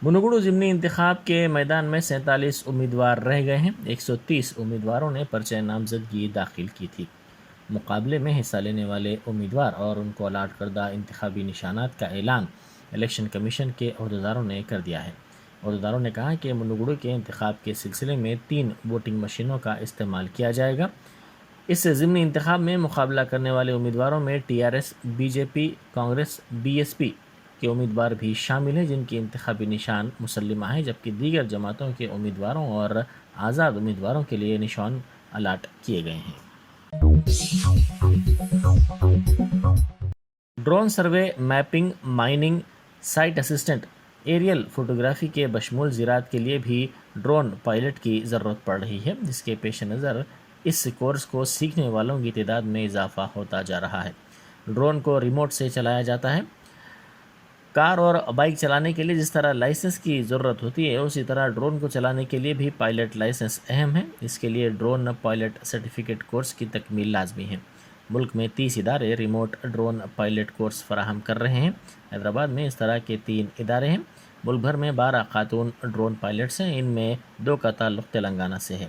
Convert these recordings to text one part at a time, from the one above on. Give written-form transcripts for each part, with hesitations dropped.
मुनुगुडु ज़िमनी इंतखाब के मैदान में 47 उम्मीदवार रह गए हैं। 130 उम्मीदवारों ने पर्चे नामजदगी दाखिल की थी। मुकाबले में हिस्सा लेने वाले उम्मीदवार और उनको अलाट करदा इंतखाबी निशानात का ऐलान इलेक्शन कमीशन के अहदेदारों ने कर दिया है। अहदेदारों ने कहा कि मुनुगुडु के इंतखाब के सिलसिले में 3 वोटिंग मशीनों का इस्तेमाल किया जाएगा। इस ज़िमनी इंतखाब में मुकाबला करने वाले उम्मीदवारों में TRS, BJP, कांग्रेस, BSP के उम्मीदवार भी शामिल हैं, जिनकी इंतखाबी निशान मुसल्लिमा है, जबकि दीगर जमातों के उम्मीदवारों और आज़ाद उम्मीदवारों के लिए निशान अलाट किए गए हैं। Drone survey, mapping, mining, site assistant, aerial photography के बशमूल ज़राअत के लिए भी ड्रोन पायलट की ज़रूरत पड़ रही है, जिसके पेश नज़र इस कोर्स को सीखने वालों की तादाद में इजाफा होता जा रहा है। ड्रोन को रिमोट से चलाया जाता है। कार और बाइक चलाने के लिए जिस तरह लाइसेंस की ज़रूरत होती है, उसी तरह ड्रोन को चलाने के लिए भी पायलट लाइसेंस अहम है। इसके लिए ड्रोन पायलट सर्टिफिकेट कोर्स की तकमील लाजमी है। मुल्क में 30 इदारे रिमोट ड्रोन पायलट कोर्स फराहम कर रहे हैं। हैदराबाद में इस तरह के 3 इदारे हैं। मुल्क भर में 12 खातून ड्रोन पायलट्स हैं, इनमें 2 का ताल्लुक़ तेलंगाना से है।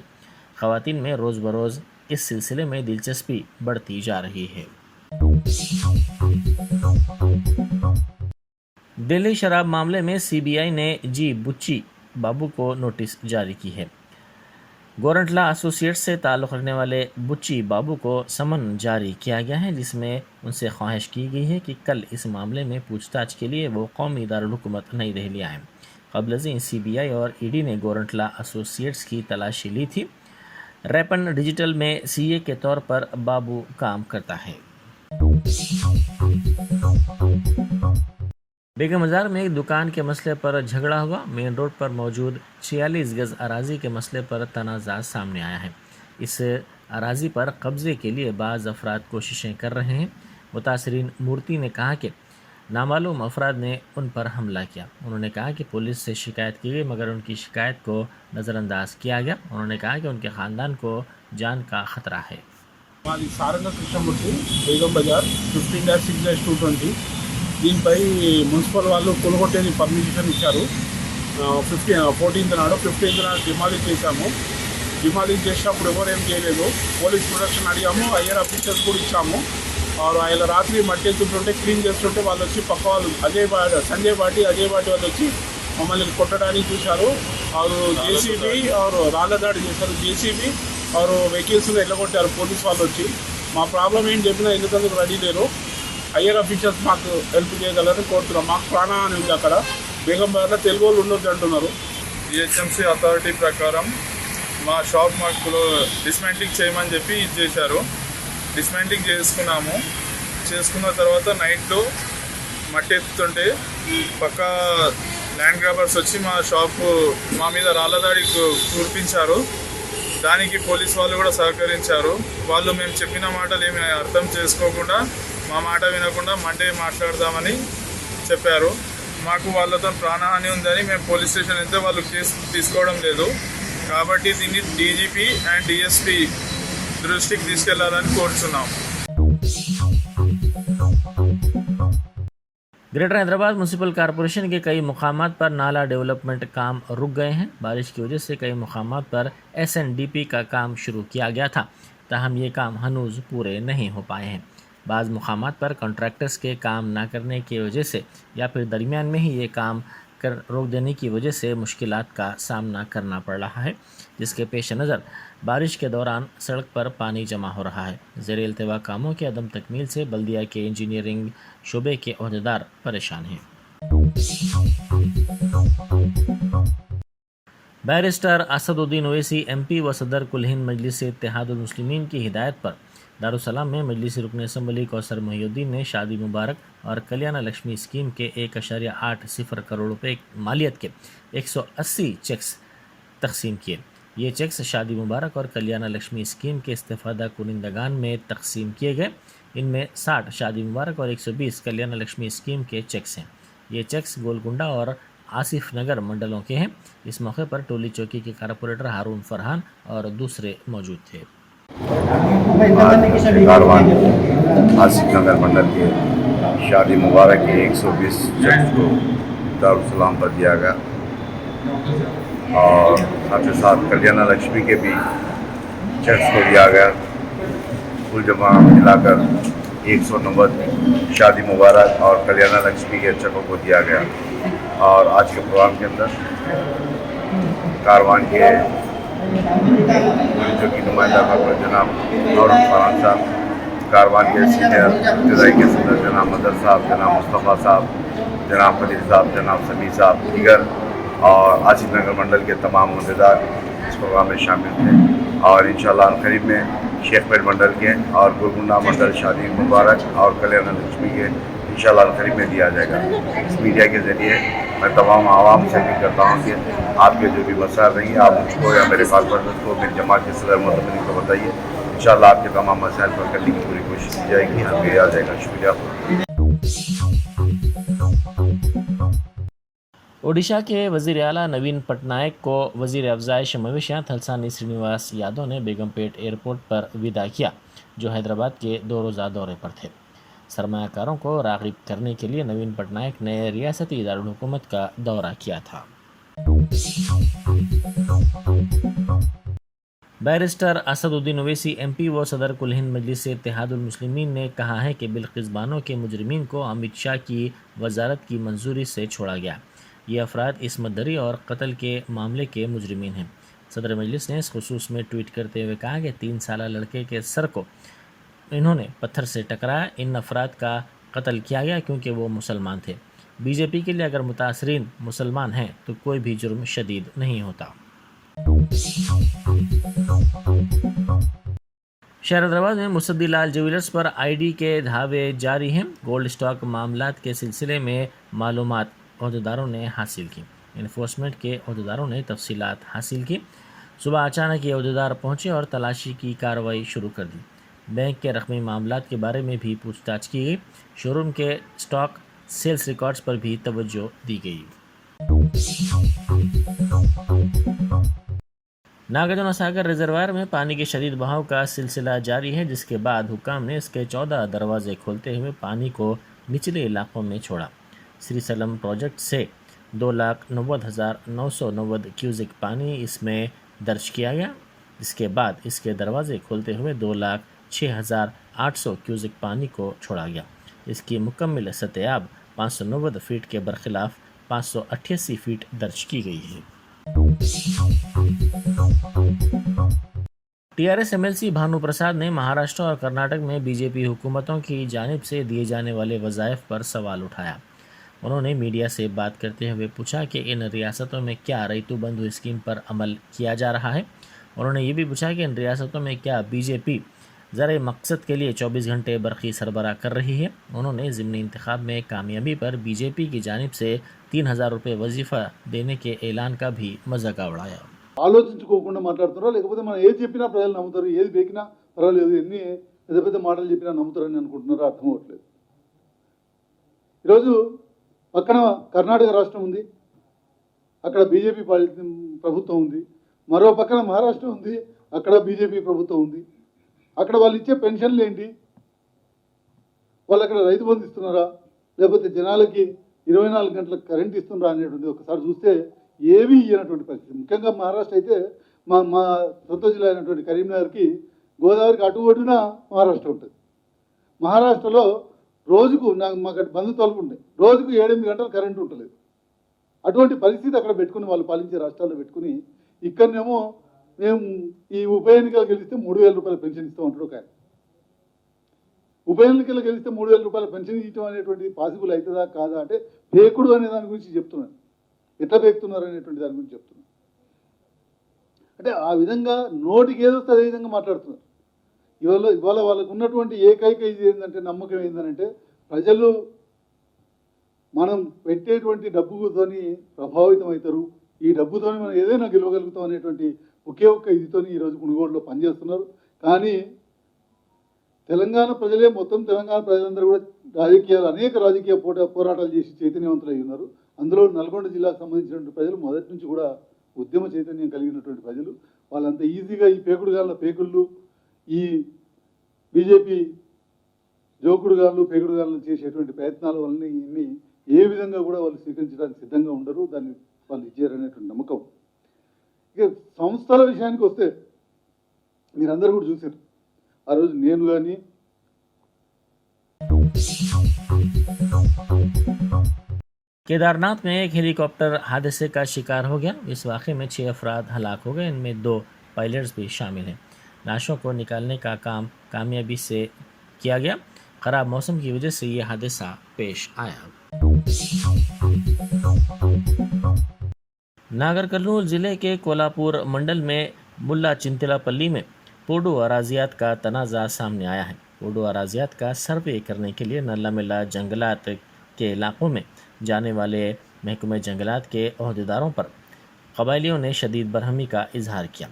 ख़वातीन में रोज़ बरोज़ इस सिलसिले में दिलचस्पी बढ़ती जा रही है। दिल्ली शराब मामले में CBI ने जी बुच्ची बाबू को नोटिस जारी की है। गोरंटला एसोसिएट्स से ताल्लुक़ रखने वाले बुच्ची बाबू को समन जारी किया गया है, जिसमें उनसे ख्वाहिश की गई है कि कल इस मामले में पूछताछ के लिए वो कौमी दारुल हुकूमत नई दिल्ली आएँ। क़ब्ल CBI और ED ने गोरंटला एसोसिएट्स की तलाशी ली थी। रैपन डिजिटल में CA के तौर पर बाबू काम करता है। बेगम बाजार में एक दुकान के मसले पर झगड़ा हुआ। मेन रोड पर मौजूद 46 गज अराजी के मसले पर तनाज़ा सामने आया है। इस अराजी पर कब्ज़े के लिए बाज़ अफराद कोशिशें कर रहे हैं। मुतासरीन मूर्ति ने कहा कि नामालूम अफराद ने उन पर हमला किया। उन्होंने कहा कि पुलिस से शिकायत की गई, मगर उनकी शिकायत को नज़रअंदाज किया गया। उन्होंने कहा कि उनके ख़ानदान को जान का ख़तरा है। మాది సారంగ కృష్ణమూర్తి, బేగం బజార్ 15-6-220. దీనిపై మున్సిపల్ వాళ్ళు కొనుగొట్టేది పర్మిషన్ ఇచ్చారు. 14th నాడు 15th నాడు డిమాలిష్ చేశాము. డిమాలిష్ చేసినప్పుడు ఎవరేం చేయలేదు. పోలీస్ ప్రొటెక్షన్ అడిగాము, హైయర్ ఆఫీసర్స్ కూడా ఇచ్చాము. ఆయన రాత్రి మట్టి ఎత్తుంటుంటే క్లీన్ చేస్తుంటే వాళ్ళు వచ్చి పక్క వాళ్ళు సంజయ్ బాటి వాళ్ళు వచ్చి మమ్మల్ని కొట్టడానికి చూశారు. और JCB और రాళ్ళ దాడి చేశారు. JCB और వెహికల్స్ ఎల్లగొట్టారు పోలీస్ వాళ్ళు వచ్చి. మా ప్రాబ్లం ఏం చెప్పినా ఎందుకందుకు రెడీ లేరు. హయ్యర్ ఆఫీసర్స్ మాకు హెల్ప్ చేయగలరని కోరుతున్నాం. మాకు ప్రాణహాని ఉంది అక్కడ. బేగం బజార్లో తెలుగు వాళ్ళు ఉండొద్దు అంటున్నారు. GHMC అథారిటీ ప్రకారం మా షాప్ మాకు డిస్మాంటింగ్ చేయమని చెప్పి ఇది చేశారు. డిస్మాంటింగ్ చేసుకున్న తర్వాత నైట్లో మట్టి ఎత్తుతుంటే పక్క ల్యాండ్ గ్రాబర్స్ వచ్చి మా షాపు మా మీద రాళ్ళదాడి కురిపించారు. దానికి పోలీస్ వాళ్ళు కూడా సహకరించారు. వాళ్ళు మేము చెప్పిన మాటలు ఏమి అర్థం చేసుకోకుండా మా మాట వినకుండా మండే మాట్లాడదామని చెప్పారు. మాకు వాళ్ళతో ప్రాణహాని ఉందని మేము పోలీస్ స్టేషన్ వెళ్తే వాళ్ళు కేసు తీసుకోవడం లేదు. కాబట్టి దీన్ని DGP అండ్ DSP దృష్టికి తీసుకెళ్లాలని కోరుతున్నాం. ग्रेटर हैदराबाद म्यूनसिपल कॉरपोरेशन के कई मुकामात पर नाला डेवलपमेंट काम रुक गए हैं। बारिश की वजह से कई मुकामात पर SNDP का काम शुरू किया गया था, ताहम ये काम हनूज पूरे नहीं हो पाए हैं। बाज़ मुकामात पर कॉन्ट्रैक्टर्स के काम ना करने की वजह से या फिर दरमियान में ही ये काम रोक देने की वजह से मुश्किलात का सामना करना पड़ रहा है, जिसके पेश नज़र बारिश के दौरान सड़क पर पानी जमा हो रहा है। ज़ेर इल्तवा कामों के अदम तकमील से बल्दिया के इंजीनियरिंग शोबे के ओहदेदार परेशान हैं। बैरिस्टर असदुद्दीन ओवैसी MP व सदर कुल हिंद मजलिस इत्तेहादुल मुस्लिमीन की हिदायत पर दारुसलाम में मजलिस रुकन असम्बली कौसर मोहिउद्दीन ने शादी मुबारक और कल्याण लक्ष्मी स्कीम के 1.80 करोड़ रुपए मालियत के 180 चेक्स तकसीम किए। ये चेक्स शादी मुबारक और कल्याण लक्ष्मी स्कीम के इस्तेफादा कुनिंदगान में तकसीम किए गए। इनमें 60 शादी मुबारक और 120 कल्याण लक्ष्मी स्कीम के चेक्स हैं। ये चेक्स गोलकुंडा और आसिफ नगर मंडलों के हैं। इस मौके पर टोली चौकी के कारपोरेटर हारून फरहान और दूसरे मौजूद थे। आसिफ नगर मंडल के शादी मुबारक के 120 चेक को दारुसलाम पर दिया गया। और साथ ही साथ कल्याण लक्ष्मी के भी चेक्स को दिया गया। कुल जमा मिलाकर 190 शादी मुबारक और कल्याण लक्ष्मी के चेकों को दिया गया। और आज के प्रोग्राम के अंदर कारवान के जो की नुमाइंदा डॉक्टर जनाब नौरत फरहान साहब, कारवान के सीनियर इब्तदाई के सदर जनाब मदर साहब, जनाब मुस्तफ़ा साहब, जनाब खलील साहब, जनाब समी साहब, दीगर और आसिफ नगर मंडल के तमाम मुद्देदार इस प्रोग्राम में शामिल थे। और इंशाअल्लाह करीब में शेखपेट मंडल के और गुरगुंडा मंडल शादी मुबारक और कल्याण लक्ष्मी के इंशाअल्लाह करीब में दिया जाएगा। इस मीडिया के ज़रिए मैं तमाम आवाम से भी करता हूँ कि आपके जो भी मसाइल रहेंगे आप मुझको या मेरे कॉर्पोरेटर को, मेरी जमात के सदर मोहतमिन को बताइए। इंशाअल्लाह आपके तमाम मसाइल पर करने की पूरी कोशिश की जाएगी। हमें आ जाएगा। शुक्रिया। ओडिशा के वज़ीर आला नवीन पटनायक को वज़ीर अफ़ज़ाइश मवेशियाँ थलसानी श्रीनिवास यादव ने बेगमपेट एयरपोर्ट पर विदा किया, जो हैदराबाद के 2 रोज़ा दौरे पर थे। सरमायाकारों को राग़िब करने के लिए नवीन पटनायक ने रियासती दारुल हुकूमत का दौरा किया था। बैरिस्टर असदुद्दीन ओवैसी MP व सदर कुल हिंद मजलिस इत्तेहादुल मुस्लिमीन ने कहा है कि बिल्किस बानो के मुजरिमीन को अमित शाह की वजारत की मंजूरी से छोड़ा गया। ये अफराद इसमत दरी और कत्ल के मामले के मुजरिमीन हैं। सदर मजलिस ने इस खुसूस में ट्वीट करते हुए कहा कि 3 साल लड़के के सर को इन्होंने पत्थर से टकराया। इन अफराद का कत्ल किया गया क्योंकि वो मुसलमान थे। बीजेपी के लिए अगर मुतासरीन मुसलमान हैं तो कोई भी जुर्म शदीद नहीं होता। शहर हैदराबाद में मुसद्दीलाल ज्वेलर्स पर ID के धावे जारी हैं। गोल्ड स्टॉक मामलात के सिलसिले में मालूमात अहदेदारों ने हासिल की। इन्फोर्समेंट के अहदेदारों ने तफसीलात हासिल की। सुबह अचानक ये अहदेदार पहुंचे और तलाशी की कार्रवाई शुरू कर दी। बैंक के रकमी मामलात के बारे में भी पूछताछ की गई। शोरूम के स्टॉक सेल्स रिकॉर्ड्स पर भी तवज्जो दी गई। नागार्जुन सागर रिजर्वायर में पानी के शदीद बहाव का सिलसिला जारी है, जिसके बाद हुक्काम ने इसके 14 दरवाजे खोलते हुए पानी को निचले इलाकों में छोड़ा। श्रीसलम प्रोजेक्ट से 2,90,990 क्यूसिक पानी इसमें दर्ज किया गया। इसके बाद इसके दरवाजे खोलते हुए 2,06,800 क्यूसिक पानी को छोड़ा गया। इसकी मुकम्मल सतह 590 फीट के बरखिलाफ 588 फीट दर्ज की गई है। TRS MLC भानु प्रसाद ने महाराष्ट्र और कर्नाटक में बीजेपी हुकूमतों की जानिब से दिए जाने वाले वज़ाइफ पर सवाल उठाया। उन्होंने मीडिया से बात करते हुए पूछा कि इन रियासतों में क्या रईतु बंधु स्कीम पर अमल किया जा रहा है। उन्होंने ये भी पूछा कि इन रियासतों में क्या बीजेपी ज़र मकसद के लिए 24 घंटे बरक़ी सरबराह कर रही है। उन्होंने ज़िमनी इंतखाब में कामयाबी पर बीजेपी की जानिब से 3,000 रुपये वजीफ़ा देने के ऐलान का भी मजाक उड़ाया। ఆలోచించుకోకుండా మాట్లాడుతున్నారా లేకపోతే మనం ఏది చెప్పినా ప్రజలు నమ్ముతారు, ఏది బేకినా పర్వాలేదు, ఎన్ని పెద్ద పెద్ద మాటలు చెప్పినా నమ్ముతారని అనుకుంటున్నారో అర్థం అవ్వట్లేదు. ఈరోజు పక్కన కర్ణాటక రాష్ట్రం ఉంది, అక్కడ బీజేపీ ప్రభుత్వం ఉంది. మరో పక్కన మహారాష్ట్ర ఉంది, అక్కడ బీజేపీ ప్రభుత్వం ఉంది. అక్కడ వాళ్ళు ఇచ్చే పెన్షన్లు ఏంటి, వాళ్ళు అక్కడ రైతు బంధు ఇస్తున్నారా లేకపోతే జనాలకి 24 గంటలకు కరెంట్ ఇస్తున్నారా అనేటువంటి ఒకసారి చూస్తే ఏవి ఇయ్యనటువంటి పరిస్థితి. ముఖ్యంగా మహారాష్ట్ర అయితే మా సొంత జిల్లా అయినటువంటి కరీంనగర్కి గోదావరికి అటు ఒడ్డున మహారాష్ట్ర ఉంటుంది. మహారాష్ట్రలో రోజుకు మాకు బంధుత్వాలు ఉంటాయి, రోజుకు 7-8 గంటలు కరెంటు ఉండలేదు. అటువంటి పరిస్థితి అక్కడ పెట్టుకుని వాళ్ళు పాలించే రాష్ట్రాల్లో పెట్టుకుని ఇక్కడనేమో మేము ఈ ఉప ఎన్నికలు గెలిస్తే 3,000 రూపాయల పెన్షన్ ఇస్తూ ఉంటాడు ఒక ఆయన. ఉప ఎన్నికలు గెలిస్తే 3,000 రూపాయల పెన్షన్ ఇవ్వడం అనేటువంటి పాసిబుల్ అవుతుందా కాదా అంటే పేకుడు అనే దాని గురించి చెప్తున్నాను. ఎట్లా పేకుతున్నారు అనేటువంటి దాని గురించి చెప్తున్నాను. అంటే ఆ విధంగా నోటికి ఏదొస్తే అదే విధంగా మాట్లాడుతున్నారు. ఇవాళ వాళ్ళకు ఉన్నటువంటి ఏకైక ఇది ఏంటంటే నమ్మకం ఏంటంటే ప్రజలు మనం పెట్టేటువంటి డబ్బుతోని ప్రభావితం అవుతారు, ఈ డబ్బుతోని మనం ఏదైనా గెలవగలుగుతాం అనేటువంటి ఒకే ఒక్క ఇదితోని ఈరోజు మునుగోడులో పనిచేస్తున్నారు. కానీ తెలంగాణ ప్రజలే మొత్తం తెలంగాణ ప్రజలందరూ కూడా అనేక రాజకీయ పోరాటాలు చేసి చైతన్యవంతులై ఉన్నారు. అందులో నల్గొండ జిల్లాకు సంబంధించినటువంటి ప్రజలు మొదటి నుంచి కూడా ఉద్యమ చైతన్యం కలిగినటువంటి ప్రజలు. వాళ్ళంత ఈజీగా ఈ పేకుళ్ళు ఈ బీజేపీ పేకుడుగాళ్ళు చేసేటువంటి ప్రయత్నాల వల్ల ఇన్ని ఏ విధంగా కూడా వాళ్ళు స్వీకరించడానికి సిద్ధంగా ఉండరు. దాన్ని వాళ్ళు ఇచ్చారనేటువంటి నమ్మకం. ఇక సంస్థల విషయానికి వస్తే మీరందరూ కూడా చూశారు. ఆ రోజు నేను కానీ केदारनाथ में एक हेलीकॉप्टर हादसे का शिकार हो गया। इस वाक़े में 6 अफराद हलाक हो गए, इनमें 2 पायलट्स भी शामिल हैं। लाशों को निकालने का काम कामयाबी से किया गया। ख़राब मौसम की वजह से ये हादसा पेश आया। नागर कर्नूल ज़िले के कोल्हापुर मंडल में मुल्ला चिंतलापल्ली में पोडू अराजियात का तनाज़ा सामने आया है। पोडू अराजियात का सर्वे करने के लिए नल्ला मिल्ला जंगलात के इलाकों में जाने वाले महकमे जंगलात के अहदेदारों पर कबायलियों ने शदीद बरहमी का इजहार किया।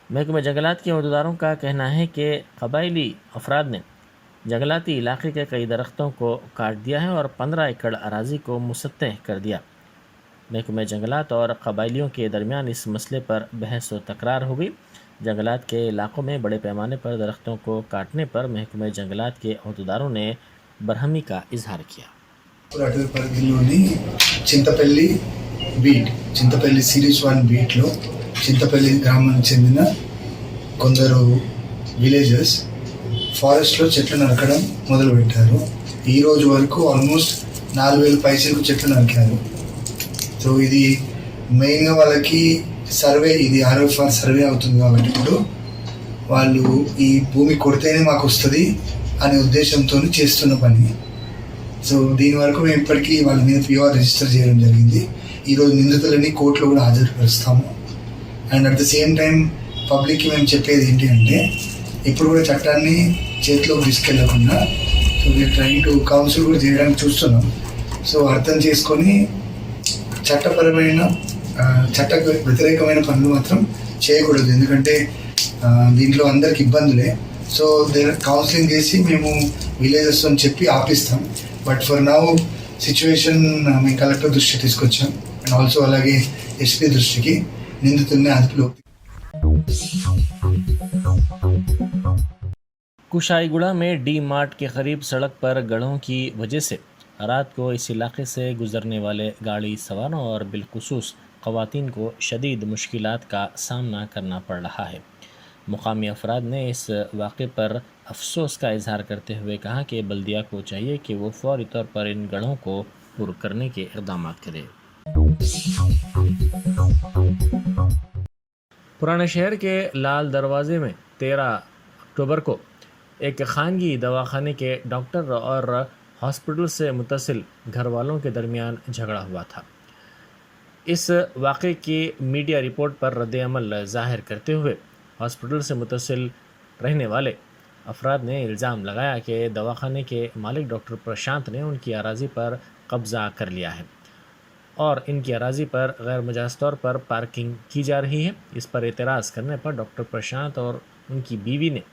महकमे जंगलात के अहदेदारों का कहना है कि कबायली अफराद ने जंगलाती इलाके के कई दरख्तों को काट दिया है और 15 एकड़ अराजी को मुसत्तह कर दिया। महकमे जंगलात और कबायलियों के दरमियान इस मसले पर बहस व तकरार हो गई। जंगलात के इलाकों में बड़े पैमाने पर दरख्तों को काटने पर महकमे जंगलात के अहदेदारों ने बरहमी का इजहार किया। అటవీ పరిధిలోని చింతపల్లి సిరీస్ 1 బీట్లో చింతపల్లి గ్రామానికి చెందిన కొందరు విలేజర్స్ ఫారెస్ట్లో చెట్లు నరకడం మొదలుపెట్టారు. ఈ రోజు వరకు ఆల్మోస్ట్ 4000 పైసలకు చెట్లు నరికారు. సో ఇది మెయిన్గా వాళ్ళకి సర్వే, ఇది ఆర్ఎఫ్ఆర్ సర్వే అవుతుంది కాబట్టి ఇప్పుడు వాళ్ళు ఈ భూమి కొడితేనే మాకు వస్తుంది అనే ఉద్దేశంతో చేస్తున్న పని. సో దీని వరకు మేము ఇప్పటికీ వాళ్ళ మీద పిఆర్ రిజిస్టర్ చేయడం జరిగింది. ఈరోజు నిందితులని కోర్టులో కూడా హాజరుపరుస్తాము. And at the same time పబ్లిక్కి మేము చెప్పేది ఏంటి అంటే ఇప్పుడు కూడా చట్టాన్ని చేతిలోకి తీసుకెళ్లకుండా so we are trying to counsel కూడా చేయడానికి చూస్తున్నాం. సో అర్థం చేసుకొని చట్టపరమైన చట్ట వ్యతిరేకమైన పనులు మాత్రం చేయకూడదు. ఎందుకంటే దీంట్లో అందరికి ఇబ్బందులే. సో కౌన్సిలింగ్ చేసి మేము విలేజెస్ అని చెప్పి ఆపిస్తాం. బట్ ఫర్ నౌ సిచ్యువేషన్ మేము కలెక్టర్ దృష్టికి తీసుకొచ్చాం అండ్ ఆల్సో అలాగే ఎస్పీ దృష్టికి నిందితుల్ని అదుపులో. कुशाईगुड़ा में डी मार्ट के करीब सड़क पर गढ़ों की वजह से रात को इस इलाके से गुजरने वाले गाड़ी सवारों और बिलखुसूस ख़वातीन को शदीद मुश्किलात का सामना करना पड़ रहा है। मुकामी अफराद ने इस वाक़े पर अफसोस का इजहार करते हुए कहा कि बल्दिया को चाहिए कि वो फौरी तौर पर इन गढ़ों को पुर करने के इक़दाम करे। पुराने शहर के लाल दरवाज़े में 13 अक्टूबर को एक खानगी दवाखाने के डॉक्टर और हॉस्पिटल से मुतसिल घर वालों के दरमियान झगड़ा हुआ था। इस वाक़े की मीडिया रिपोर्ट पर रद्द-ए-अमल ज़ाहिर करते हुए हॉस्पिटल से मुतसिल रहने वाले अफराद ने इल्ज़ाम लगाया कि दवाखाने के मालिक डॉक्टर प्रशांत ने उनकी अराज़ी पर कब्ज़ा कर लिया है और इनकी अराज़ी पर गैर मजाज तौर पर पार्किंग की जा रही है। इस पर एतराज़ करने पर डॉक्टर प्रशांत और उनकी बीवी ने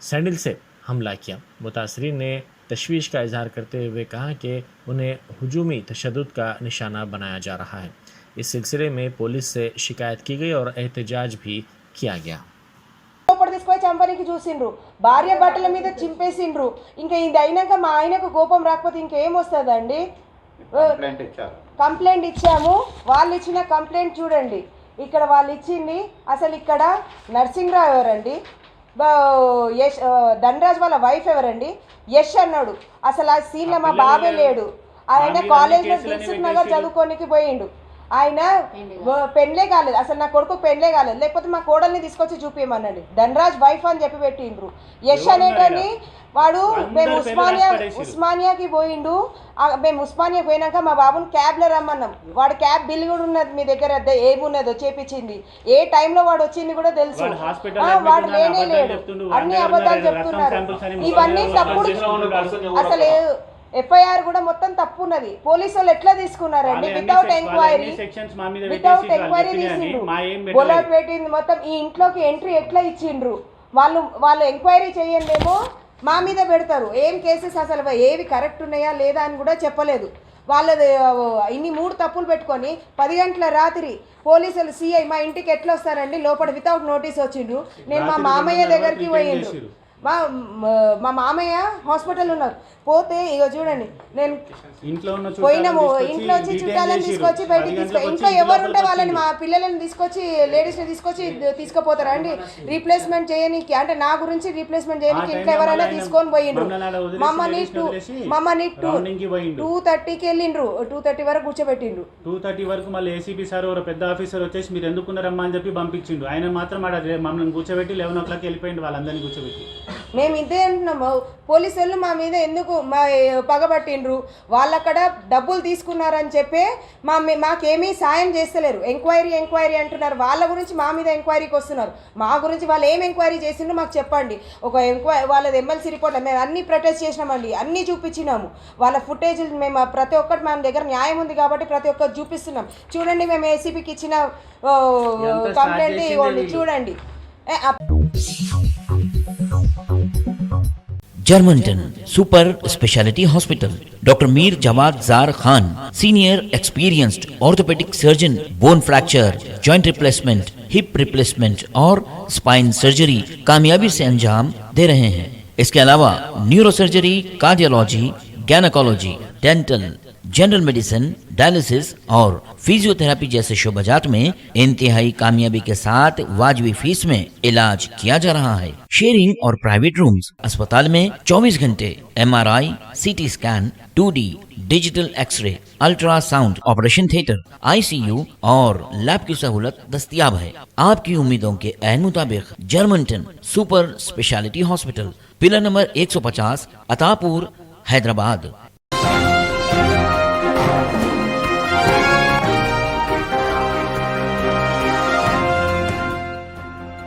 सैंडल से हमला किया। मुतासरीन ने तशवीश का इजहार करते हुए कहा कि उन्हें हुजूमी तशद्दुद का निशाना बनाया जा रहा है। इस सिलसिले में पुलिस से शिकायत की गई और एहतजाज भी किया गया। తీసుకొని చంపడానికి చూసిండ్రు, భార్య బట్టల మీద చింపేసిండ్రు. ఇంకా ఇది అయినాక మా ఆయనకు కోపం రాకపోతే ఇంకేం వస్తుందండి? కంప్లైంట్ ఇచ్చాము. వాళ్ళు ఇచ్చిన కంప్లైంట్ చూడండి. ఇక్కడ వాళ్ళు ఇచ్చింది అసలు ఇక్కడ నర్సింగ్రావు ఎవరండి, యశ్ ధనరాజ్ వాళ్ళ వైఫ్ ఎవరండి, యశ్ అన్నాడు. అసలు ఆ సీన్లో మా బాబే లేడు. ఆయన కాలేజ్లో దిల్సుఖ్ నగర్ చదువుకోనికి పోయిండు. ఆయన పెళ్ళే కాలేదు, అసలు నా కొడుకు పెళ్ళే కాలేదు, లేకపోతే మా కోడల్ని తీసుకొచ్చి చూపించమన్నాడు. ధనరాజ్ వైఫ్ అని చెప్పి పెట్టిండ్రు. యశ్ అనేటని వాడు మేము ఉస్మానియాకి పోయిండు. మేము ఉస్మానియా పోయినాక మా బాబుని క్యాబ్లో రమ్మన్నాం. వాడు క్యాబ్ బిల్ కూడా ఉన్నది మీ దగ్గర, ఏమున్నదో చేపించింది, ఏ టైంలో వాడు వచ్చింది కూడా తెలుసు. వాడు లేనే లేడు, అన్ని అబద్ధాలు చెప్తున్నారు. ఇవన్నీ తప్పుడు. అసలు ఎఫ్ఐఆర్ కూడా మొత్తం తప్పు ఉన్నది. పోలీసు వాళ్ళు ఎట్లా తీసుకున్నారండి? వితౌట్ ఎంక్వైరీ తీసిండ్రు, బొలౌట్ పెట్టింది మొత్తం. ఈ ఇంట్లోకి ఎంట్రీ ఎట్లా ఇచ్చిండ్రు? వాళ్ళు ఎంక్వైరీ చేయండేమో మా మీద పెడతారు. ఏం కేసెస్ అసలు ఏవి కరెక్ట్ ఉన్నాయా లేదా అని కూడా చెప్పలేదు. వాళ్ళది ఇన్ని 3 తప్పులు పెట్టుకొని 10 గంటల రాత్రి పోలీసులు సిఐ మా ఇంటికి ఎట్లా వస్తారండి? లోపల వితౌట్ నోటీస్ వచ్చిండ్రు. నేను మా మామయ్య దగ్గరికి పోయిండ్రు. మా మామయ్య హాస్పిటల్ ఉన్నారు. పోతే ఇక చూడండి, నేను ఇంట్లో ఉన్న పోయినాము, ఇంట్లో వచ్చి చుట్టాలను తీసుకొచ్చి బయటికి ఇంట్లో ఎవరు ఉంటే వాళ్ళని మా పిల్లలను తీసుకొచ్చి లేడీస్ని తీసుకొచ్చి తీసుకుపోతారా అండి రీప్లేస్మెంట్ చేయనీకి? అంటే నా గురించి రీప్లేస్మెంట్ చేయనీకి ఇంట్లో ఎవరైనా తీసుకొని పోయిండ్రు. మమ్మల్ని 2:30కి వెళ్ళిండ్రు, 2:30 వరకు కూర్చోబెట్టిండ్రు. 2:30 వరకు మళ్ళీ ఏసీపీ సార్ ఒక పెద్ద ఆఫీసర్ వచ్చేసి మీరు ఎందుకున్నారమ్మా అని చెప్పి పంపించిండు. ఆయన మాత్రం మమ్మల్ని కూర్చోబెట్టి 11 o'clock వెళ్ళిపోయిండు వాళ్ళందరినీ కూర్చోబెట్టి. మేము ఇంతే అంటున్నాము, పోలీసు వాళ్ళు మా మీద ఎందుకు పగబట్టిండ్రు? వాళ్ళు అక్కడ డబ్బులు తీసుకున్నారని చెప్పి మాకేమీ సాయం చేస్తలేరు. ఎంక్వైరీ అంటున్నారు. వాళ్ళ గురించి మా మీద ఎంక్వైరీకి వస్తున్నారు. మా గురించి వాళ్ళు ఏం ఎంక్వైరీ చేసిండ్రో మాకు చెప్పండి. ఒక వాళ్ళది ఎమ్మెల్సీ రిపోర్ట్ మేము అన్ని ప్రొటెస్ట్ చేసినామండి, అన్నీ చూపించినాము. వాళ్ళ ఫుటేజ్ మేము ప్రతి ఒక్కటి మన దగ్గర న్యాయం ఉంది కాబట్టి ప్రతి ఒక్కటి చూపిస్తున్నాం. చూడండి, మేము ఏసీపీకి ఇచ్చిన కంప్లైంట్ ఇవ్వండి, చూడండి. Germanten super speciality hospital, doctor Mir Jawad Jar Khan, senior experienced orthopaedic surgeon, bone fracture, joint replacement, hip replacement और स्पाइन सर्जरी कामयाबी से अंजाम दे रहे हैं। इसके अलावा neuro surgery, cardiology, gynaecology, dental, general medicine, dialysis और फिजियोथेरेपी जैसे शोबाजात में इंतहाई कामयाबी के साथ वाजबी फीस में इलाज किया जा रहा है। शेयरिंग और प्राइवेट रूम्स, अस्पताल में 24 घंटे MRI, CT scan, 2D digital x-ray, ultrasound, operation theatre, ICU और लैब की सहूलत दस्तयाब है। आपकी उम्मीदों के ऐन मुताबिक Germanten super speciality hospital, pillar number 150, Attapur, Hyderabad.